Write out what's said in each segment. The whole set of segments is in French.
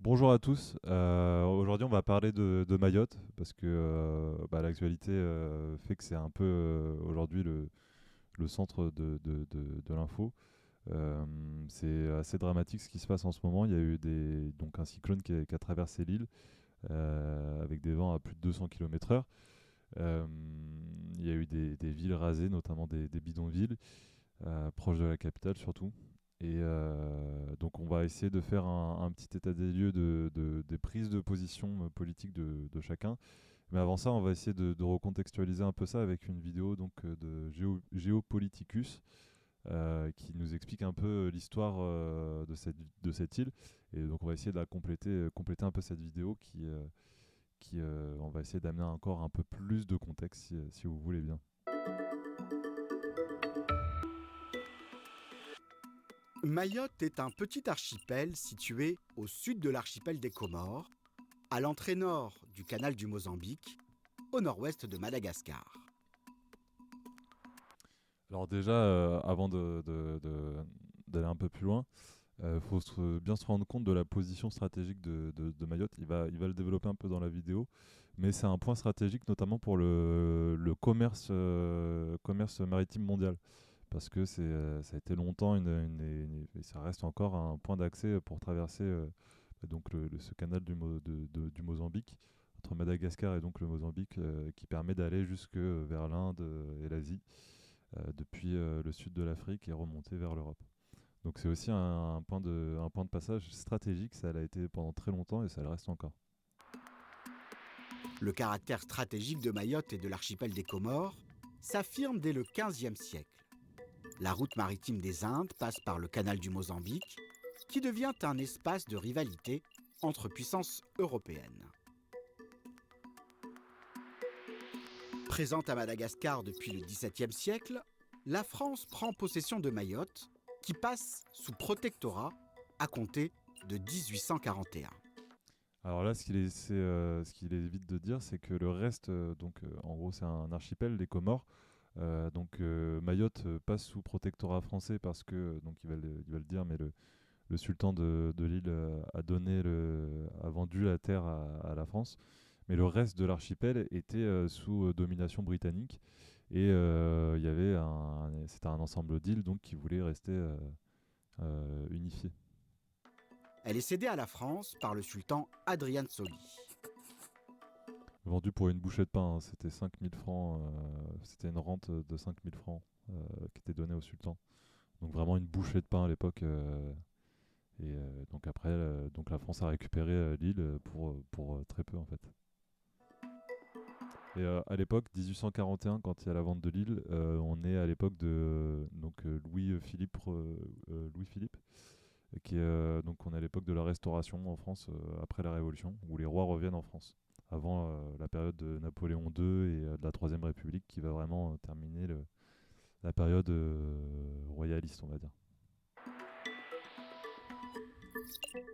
Bonjour à tous. Aujourd'hui, on va parler de Mayotte parce que l'actualité fait que c'est un peu aujourd'hui le centre de l'info. Euh, c'est assez dramatique ce qui se passe en ce moment. Il y a eu donc un cyclone qui a traversé l'île avec des vents à plus de 200 km/h. Euh, il y a eu des villes rasées, notamment des bidonvilles proches de la capitale surtout. Et donc on va essayer de faire un petit état des lieux des prises de position politiques de chacun. Mais avant ça, on va essayer de recontextualiser un peu ça avec une vidéo donc, de Géopoliticus qui nous explique un peu l'histoire de cette île. Et donc on va essayer de la compléter un peu cette vidéo on va essayer d'amener encore un peu plus de contexte si vous voulez bien. Mayotte est un petit archipel situé au sud de l'archipel des Comores, à l'entrée nord du canal du Mozambique, au nord-ouest de Madagascar. Alors déjà, avant d'aller un peu plus loin, il faut bien se rendre compte de la position stratégique de Mayotte. Il va le développer un peu dans la vidéo, mais c'est un point stratégique notamment pour le commerce maritime mondial. Parce que ça a été longtemps et ça reste encore un point d'accès pour traverser donc ce canal du Mozambique, entre Madagascar et donc le Mozambique, qui permet d'aller jusque vers l'Inde et l'Asie, depuis le sud de l'Afrique et remonter vers l'Europe. Donc c'est aussi un point de passage stratégique, ça l'a été pendant très longtemps et ça le reste encore. Le caractère stratégique de Mayotte et de l'archipel des Comores s'affirme dès le XVe siècle. La route maritime des Indes passe par le canal du Mozambique, qui devient un espace de rivalité entre puissances européennes. Présente à Madagascar depuis le XVIIe siècle, la France prend possession de Mayotte, qui passe sous protectorat à compter de 1841. Alors là, ce qu'il évite de dire, c'est que le reste, donc en gros, c'est un archipel, les Comores. Donc Mayotte passe sous protectorat français parce que, donc il va le dire, mais le sultan de l'île a vendu la terre à la France. Mais le reste de l'archipel était sous domination britannique et c'était un ensemble d'îles donc qui voulaient rester unifiées. Elle est cédée à la France par le sultan Adrian Soli. Vendu pour une bouchée de pain, hein. C'était 5000 francs, c'était une rente de 5000 francs qui était donnée au sultan. Donc vraiment une bouchée de pain à l'époque. Donc après, donc la France a récupéré l'île pour très peu en fait. Et à l'époque, 1841, quand il y a la vente de l'île, on est à l'époque de donc Louis-Philippe, donc on est à l'époque de la Restauration en France après la Révolution, où les rois reviennent en France, avant la période de Napoléon II et de la Troisième République, qui va vraiment terminer la période royaliste, on va dire.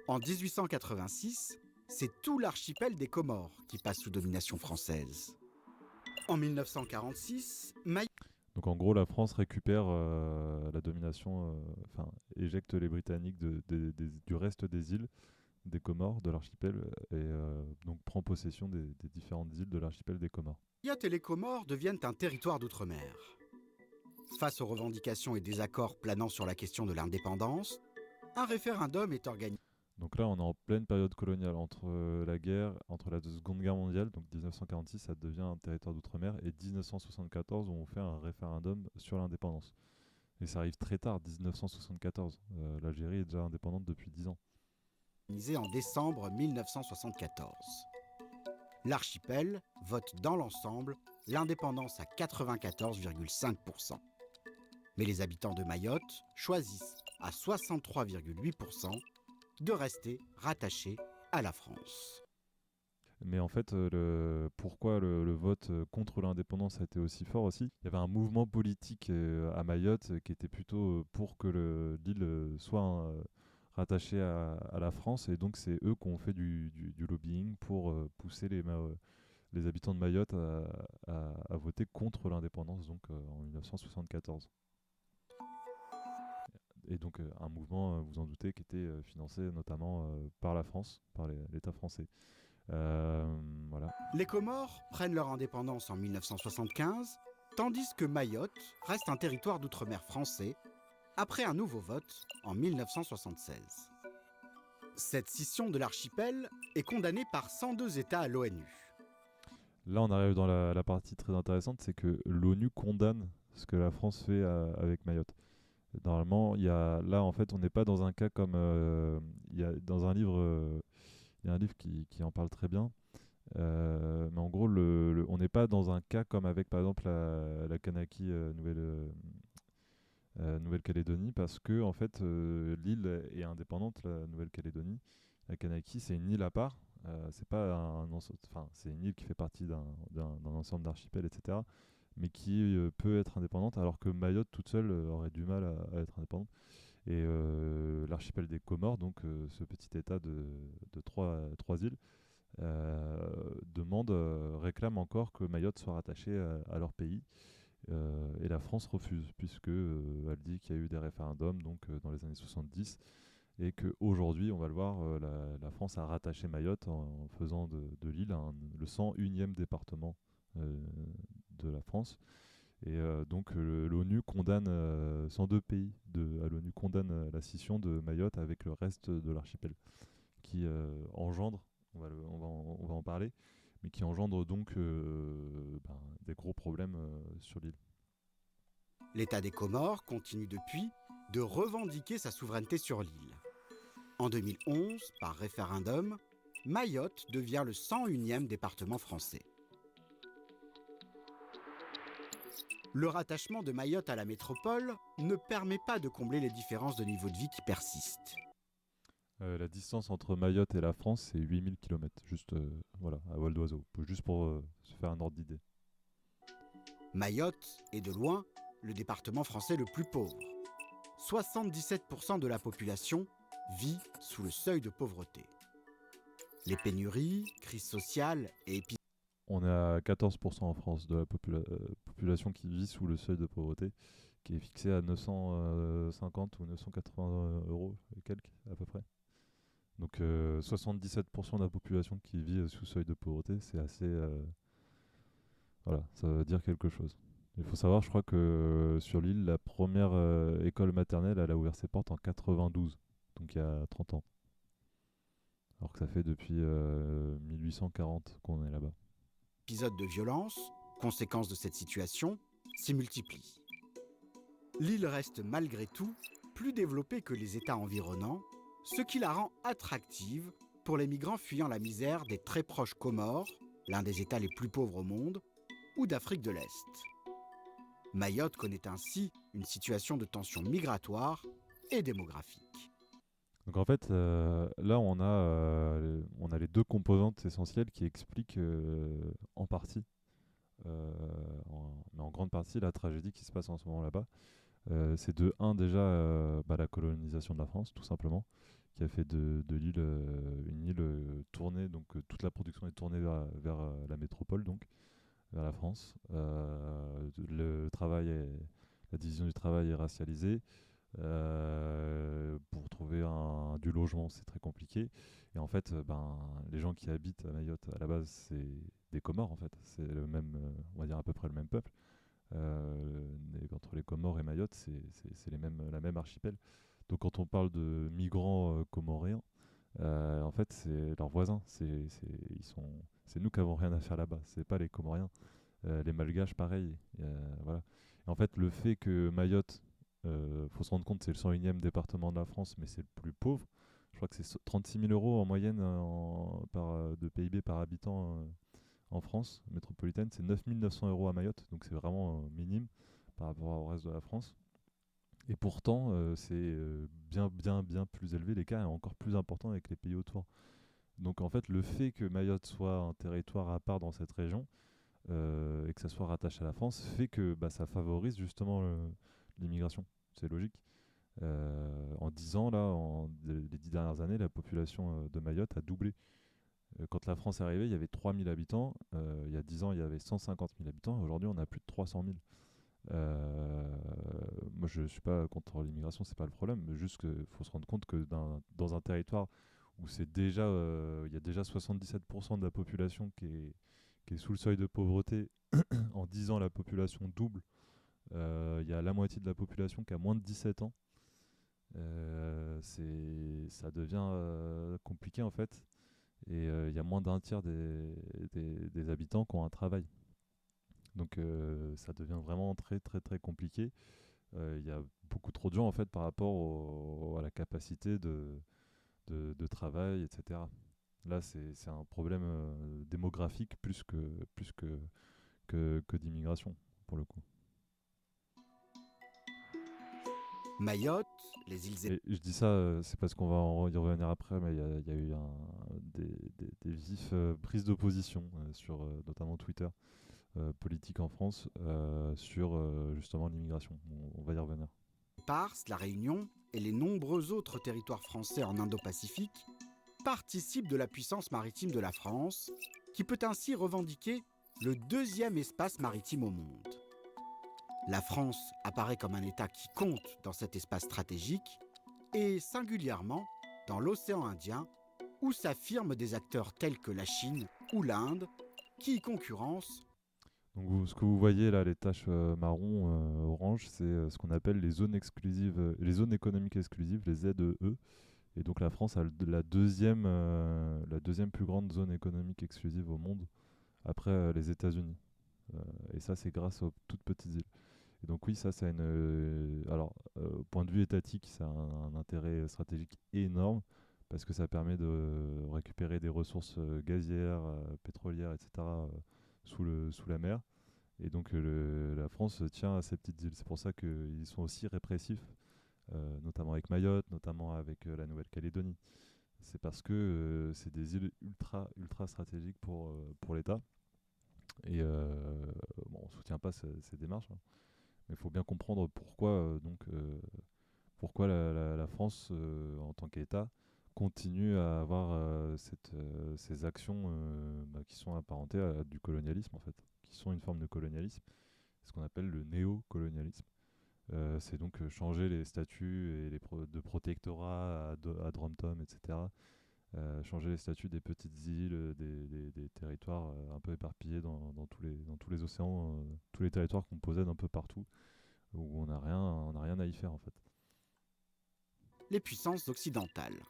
En 1886, c'est tout l'archipel des Comores qui passe sous domination française. En 1946, Mayotte Donc en gros, la France récupère la domination, enfin éjecte les Britanniques du reste des îles, des Comores, de l'archipel, et donc prend possession des différentes îles de l'archipel des Comores. et les Comores deviennent un territoire d'outre-mer. Face aux revendications et désaccords planant sur la question de l'indépendance, un référendum est organisé. Donc là, on est en pleine période coloniale entre la Seconde Guerre mondiale, donc 1946, ça devient un territoire d'outre-mer, et 1974, où on fait un référendum sur l'indépendance. Et ça arrive très tard, 1974. L'Algérie est déjà indépendante depuis 10 ans. En décembre 1974. L'archipel vote dans l'ensemble l'indépendance à 94,5%. Mais les habitants de Mayotte choisissent à 63,8% de rester rattachés à la France. Mais en fait, pourquoi le vote contre l'indépendance a été aussi fort aussi? Il y avait un mouvement politique à Mayotte qui était plutôt pour que l'île soit rattachée à la France, et donc c'est eux qui ont fait du lobbying pour pousser les habitants de Mayotte à voter contre l'indépendance, donc en 1974. et donc un mouvement, vous en doutez, qui était financé notamment par la France, par l'État français. Voilà. Les Comores prennent leur indépendance en 1975, tandis que Mayotte reste un territoire d'outre-mer français après un nouveau vote en 1976. Cette scission de l'archipel est condamnée par 102 États à l'ONU. Là, on arrive dans la partie très intéressante, c'est que l'ONU condamne ce que la France fait avec Mayotte. Normalement, là, en fait, on n'est pas dans un cas comme... il y a, dans un livre, il y a un livre qui en parle très bien. Mais en gros, on n'est pas dans un cas comme avec, par exemple, la Kanaki Nouvelle-Calédonie, parce que en fait, l'île est indépendante, la Nouvelle-Calédonie. La Kanaki, c'est une île à part. C'est pas enfin, c'est une île qui fait partie d'un ensemble d'archipels, etc. Mais qui peut être indépendante, alors que Mayotte toute seule aurait du mal à être indépendante. Et l'archipel des Comores, donc ce petit état de trois îles, réclame encore que Mayotte soit rattachée à leur pays. Et la France refuse, puisque elle dit qu'il y a eu des référendums donc, dans les années 70, et qu'aujourd'hui, on va le voir, la France a rattaché Mayotte en faisant de l'île le 101e département euh, de la France. Et donc l'ONU condamne, 102 pays à l'ONU condamnent la scission de Mayotte avec le reste de l'archipel, qui engendre, on va en parler, mais qui engendre donc des gros problèmes sur l'île. L'État des Comores continue depuis de revendiquer sa souveraineté sur l'île. En 2011, par référendum, Mayotte devient le 101e département français. Le rattachement de Mayotte à la métropole ne permet pas de combler les différences de niveau de vie qui persistent. La distance entre Mayotte et la France, c'est 8000 km, juste voilà, à vol d'oiseau, juste pour se faire un ordre d'idée. Mayotte est de loin le département français le plus pauvre. 77% de la population vit sous le seuil de pauvreté. Les pénuries, crises sociales et épidémies. On est à 14% en France de la population qui vit sous le seuil de pauvreté, qui est fixé à 950 ou 980 euros et quelques à peu près. Donc 77% de la population qui vit sous seuil de pauvreté, c'est assez... voilà, ça veut dire quelque chose. Il faut savoir, je crois que sur l'île, la première école maternelle, elle a ouvert ses portes en 92, donc il y a 30 ans. Alors que ça fait depuis 1840 qu'on est là-bas. Les épisodes de violence, conséquences de cette situation, s'y multiplient. L'île reste malgré tout plus développée que les États environnants, ce qui la rend attractive pour les migrants fuyant la misère des très proches Comores, l'un des États les plus pauvres au monde, ou d'Afrique de l'Est. Mayotte connaît ainsi une situation de tension migratoire et démographique. Donc en fait, là on a les deux composantes essentielles qui expliquent en partie, mais en grande partie, la tragédie qui se passe en ce moment là-bas. C'est de un déjà la colonisation de la France, tout simplement, qui a fait de l'île une île tournée, donc toute la production est tournée vers la métropole, donc vers la France. La division du travail est racialisée. Pour trouver du logement, c'est très compliqué. Et en fait, les gens qui habitent à Mayotte, à la base, c'est des Comores, en fait. C'est le même, on va dire à peu près le même peuple. Entre les Comores et Mayotte, c'est la même archipel. Donc quand on parle de migrants comoréens, en fait, c'est leurs voisins. C'est nous qui avons rien à faire là-bas. C'est pas les Comoriens. Les Malgaches, pareil. Voilà. Et en fait, le fait que Mayotte, faut se rendre compte, c'est le 101e département de la France, mais c'est le plus pauvre. Je crois que c'est 36 000 euros en moyenne de PIB par habitant en France métropolitaine. C'est 9 900 euros à Mayotte, donc c'est vraiment minime par rapport au reste de la France. Et pourtant, c'est bien plus élevé. L'écart est encore plus important avec les pays autour. Donc en fait, le fait que Mayotte soit un territoire à part dans cette région, et que ça soit rattaché à la France, fait que ça favorise justement l'immigration. C'est logique. En 10 ans, les 10 dernières années, la population de Mayotte a doublé. Quand la France est arrivée, il y avait 3 000 habitants. Il y a 10 ans, il y avait 150 000 habitants. Aujourd'hui, on a plus de 300 000. Euh, Moi, je ne suis pas contre l'immigration, c'est pas le problème, mais juste qu'il faut se rendre compte que dans un territoire où il y a déjà 77% de la population qui est sous le seuil de pauvreté, en 10 ans, la population double. Il y a la moitié de la population qui a moins de 17 ans. Ça devient compliqué en fait. Et il y a moins d'un tiers des habitants qui ont un travail. Donc ça devient vraiment très très très compliqué. Il y a beaucoup trop de gens en fait par rapport à la capacité de travail, etc. Là, c'est un problème démographique plus que d'immigration, pour le coup. Mayotte, les îles Et je dis ça, c'est parce qu'on va y revenir après, mais il y a eu des vifs prises d'opposition sur notamment Twitter, politique en France, sur justement l'immigration. On va y revenir. Éparses, la Réunion et les nombreux autres territoires français en Indo-Pacifique participent de la puissance maritime de la France, qui peut ainsi revendiquer le deuxième espace maritime au monde. La France apparaît comme un État qui compte dans cet espace stratégique et singulièrement dans l'océan Indien, où s'affirment des acteurs tels que la Chine ou l'Inde, qui y concurrencent. Donc ce que vous voyez là, les taches marron, orange, c'est ce qu'on appelle les zones exclusives, les zones économiques exclusives, les ZEE. Et donc la France a la deuxième plus grande zone économique exclusive au monde, après les États-Unis. Et ça, c'est grâce aux toutes petites îles. Et donc oui, ça, c'est alors, point de vue étatique, ça a un intérêt stratégique énorme parce que ça permet de récupérer des ressources gazières, pétrolières, etc. Sous la mer. Et donc la France tient à ces petites îles. C'est pour ça qu'ils sont aussi répressifs, notamment avec Mayotte, notamment avec la Nouvelle-Calédonie. C'est parce que c'est des îles ultra, ultra stratégiques pour l'État. Et bon, on ne soutient pas ces démarches, hein. Mais il faut bien comprendre pourquoi la France, en tant qu'État, continue à avoir ces actions qui sont apparentées à du colonialisme, en fait, qui sont une forme de colonialisme, ce qu'on appelle le néocolonialisme. C'est donc changer les statuts et de protectorat à Drom-Tom, etc. Changer les statuts des petites îles, des territoires un peu éparpillés dans tous les océans, tous les territoires qu'on possède un peu partout, où on n'a rien à y faire en fait. Les puissances occidentales.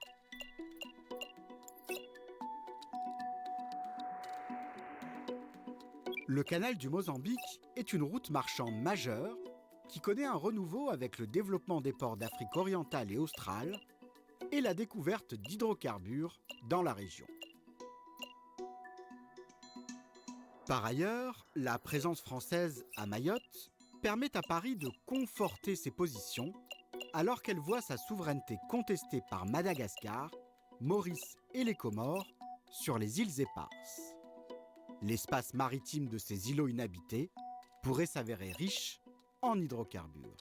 Le canal du Mozambique est une route marchande majeure qui connaît un renouveau avec le développement des ports d'Afrique orientale et australe et la découverte d'hydrocarbures dans la région. Par ailleurs, la présence française à Mayotte permet à Paris de conforter ses positions alors qu'elle voit sa souveraineté contestée par Madagascar, Maurice et les Comores sur les îles Éparses. L'espace maritime de ces îlots inhabités pourrait s'avérer riche en hydrocarbures.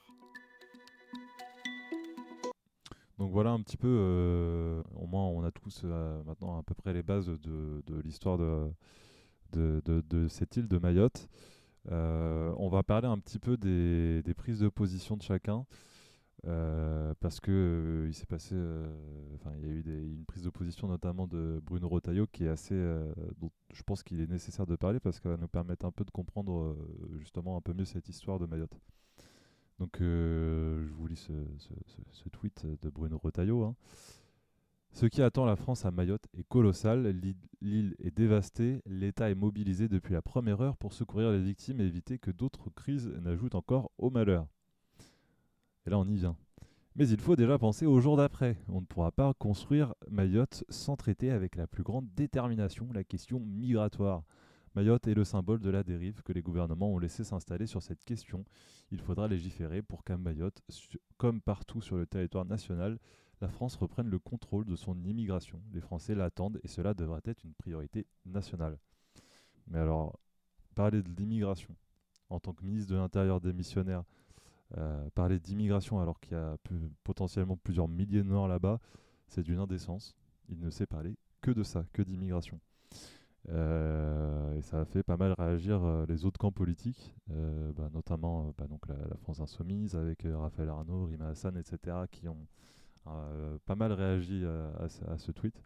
Donc voilà un petit peu, au moins on a tous maintenant à peu près les bases de l'histoire de cette île de Mayotte. On va parler un petit peu des prises de position de chacun. Parce que il s'est passé, il y a eu une prise de position notamment de Bruno Retailleau qui est assez, dont je pense qu'il est nécessaire de parler parce qu'elle va nous permettre un peu de comprendre justement un peu mieux cette histoire de Mayotte. Donc je vous lis ce tweet de Bruno Retailleau, hein. Ce qui attend la France à Mayotte est colossal, l'île est dévastée, l'État est mobilisé depuis la première heure pour secourir les victimes et éviter que d'autres crises n'ajoutent encore au malheur. Et là on y vient. Mais il faut déjà penser au jour d'après. On ne pourra pas construire Mayotte sans traiter avec la plus grande détermination la question migratoire. Mayotte est le symbole de la dérive que les gouvernements ont laissé s'installer sur cette question. Il faudra légiférer pour qu'à Mayotte, comme partout sur le territoire national, la France reprenne le contrôle de son immigration. Les Français l'attendent et cela devrait être une priorité nationale. Mais alors, parler de l'immigration en tant que ministre de l'Intérieur démissionnaire, parler d'immigration alors qu'il y a potentiellement plusieurs milliers de morts là-bas, c'est d'une indécence. Il ne sait parler que de ça, que d'immigration. Et ça a fait pas mal réagir les autres camps politiques, notamment donc la France Insoumise avec Raphaël Arnaud, Rima Hassan, etc., qui ont pas mal réagi à ce tweet.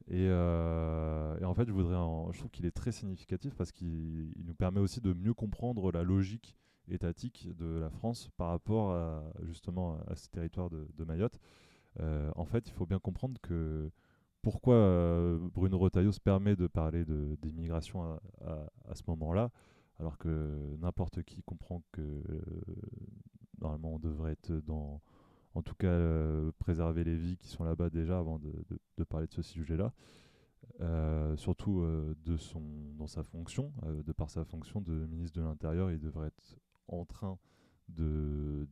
Et en fait, je trouve qu'il est très significatif parce qu'il nous permet aussi de mieux comprendre la logique étatique de la France par rapport justement à ce territoire de Mayotte. En fait, il faut bien comprendre que pourquoi Bruno Retailleau se permet de parler d'immigration à ce moment-là, alors que n'importe qui comprend que normalement on devrait être en tout cas préserver les vies qui sont là-bas déjà avant de parler de ce sujet-là. Surtout dans sa fonction, de par sa fonction de ministre de l'Intérieur, il devrait être en train de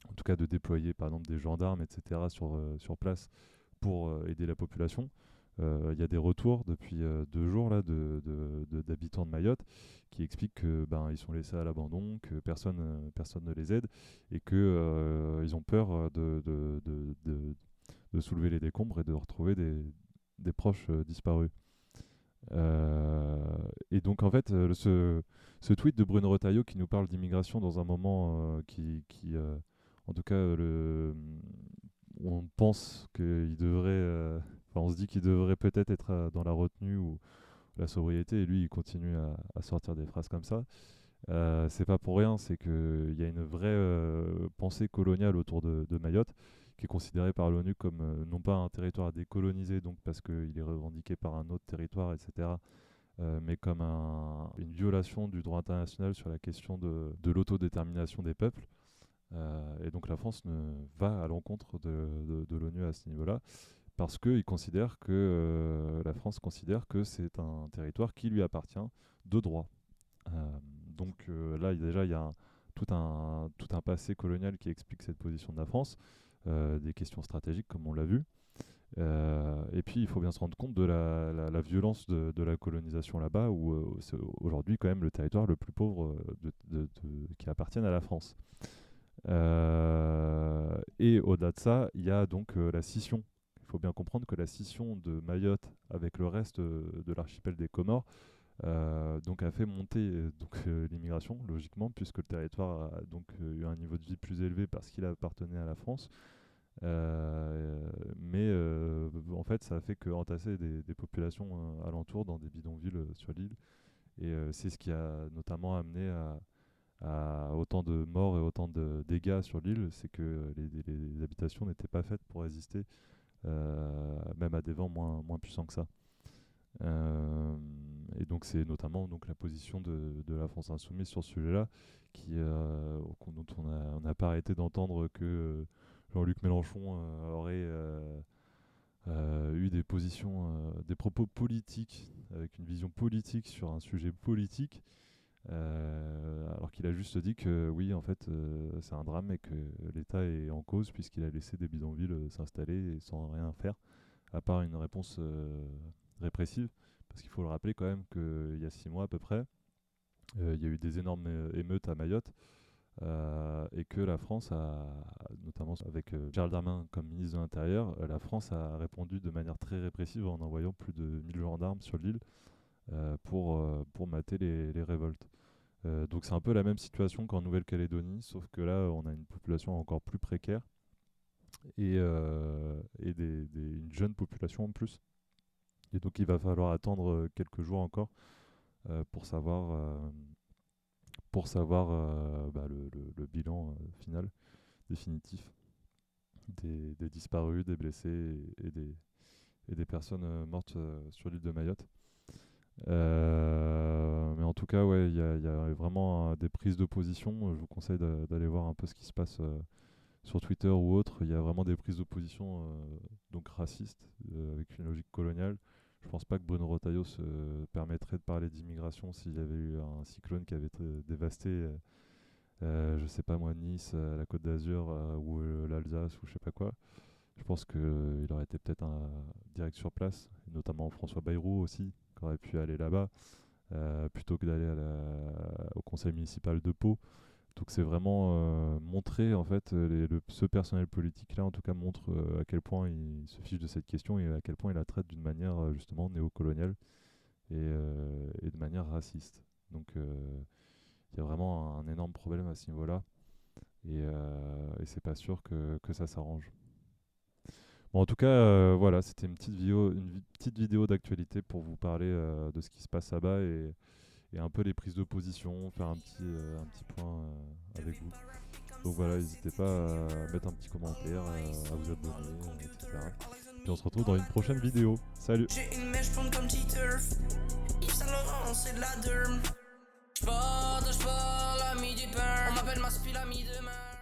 en tout cas de déployer par exemple des gendarmes, etc. sur place pour aider la population. Il y a des retours depuis 2 jours là, d'habitants de Mayotte qui expliquent que ils sont laissés à l'abandon, que personne ne les aide et que ils ont peur de soulever les décombres et de retrouver des proches disparus. Et donc en fait, ce tweet de Bruno Retailleau qui nous parle d'immigration dans un moment en tout cas, on pense qu'il devrait, on se dit qu'il devrait peut-être être dans la retenue ou la sobriété, et lui il continue à sortir des phrases comme ça. C'est pas pour rien, c'est qu'il y a une vraie pensée coloniale autour de Mayotte, qui est considérée par l'ONU comme non pas un territoire à décoloniser, donc parce qu'il est revendiqué par un autre territoire, etc., mais comme une violation du droit international sur la question de l'autodétermination des peuples. Et donc la France va à l'encontre de l'ONU à ce niveau-là, parce que la France considère que c'est un territoire qui lui appartient de droit. Donc là, déjà, il y a tout un passé colonial qui explique cette position de la France, des questions stratégiques, comme on l'a vu. Et puis, il faut bien se rendre compte de la violence de la colonisation là-bas, où c'est aujourd'hui quand même le territoire le plus pauvre qui appartient à la France. Et au-delà de ça, il y a donc la scission. Il faut bien comprendre que la scission de Mayotte avec le reste de l'archipel des Comores donc a fait monter l'immigration, logiquement, puisque le territoire a donc eu un niveau de vie plus élevé parce qu'il appartenait à la France. Mais en fait, ça a fait que entasser des populations alentours dans des bidonvilles sur l'île. Et c'est ce qui a notamment amené à autant de morts et autant de dégâts sur l'île, c'est que les habitations n'étaient pas faites pour résister, même à des vents moins puissants que ça. Et donc c'est notamment donc, la position de la France Insoumise sur ce sujet-là, dont on n'a pas arrêté d'entendre que Jean-Luc Mélenchon aurait eu des positions, des propos politiques, avec une vision politique sur un sujet politique, alors qu'il a juste dit que oui, en fait, c'est un drame et que l'État est en cause puisqu'il a laissé des bidonvilles s'installer sans rien faire, à part une réponse répressive. Parce qu'il faut le rappeler quand même qu'il y a 6 mois à peu près, il y a eu des énormes émeutes à Mayotte, et que la France notamment avec Gérald Darmanin comme ministre de l'Intérieur, la France a répondu de manière très répressive en envoyant plus de 1000 gendarmes sur l'île pour mater les révoltes. Donc c'est un peu la même situation qu'en Nouvelle-Calédonie, sauf que là on a une population encore plus précaire et une jeune population en plus. Et donc il va falloir attendre quelques jours encore pour savoir le bilan final, définitif, des disparus, des blessés et des personnes mortes sur l'île de Mayotte. Mais en tout cas, ouais, il y a vraiment des prises de position. Je vous conseille d'aller voir un peu ce qui se passe sur Twitter ou autre. Il y a vraiment des prises de position donc racistes, avec une logique coloniale. Je pense pas que Bruno Retailleau se permettrait de parler d'immigration s'il y avait eu un cyclone qui avait dévasté, je sais pas moi, Nice, la Côte d'Azur ou l'Alsace ou je sais pas quoi. Je pense qu'il aurait été peut-être direct sur place, et notamment François Bayrou aussi, qui aurait pu aller là-bas, plutôt que d'aller au conseil municipal de Pau. Donc c'est vraiment montrer en fait ce personnel politique là en tout cas montre à quel point il se fiche de cette question et à quel point il la traite d'une manière justement néocoloniale et de manière raciste. Donc il y a vraiment un énorme problème à ce niveau-là et c'est pas sûr que ça s'arrange. Bon, en tout cas, voilà, c'était une petite vidéo d'actualité pour vous parler de ce qui se passe là-bas et un peu les prises de position, faire un petit point avec vous. Donc voilà, n'hésitez pas à mettre un petit commentaire, à vous abonner, etc. Puis on se retrouve dans une prochaine vidéo. Salut! J'ai une mèche blonde comme T-Turf. Yves Saint Laurent, c'est de la derme. J'pars, l'ami du pain. On m'appelle ma spie l'ami de main.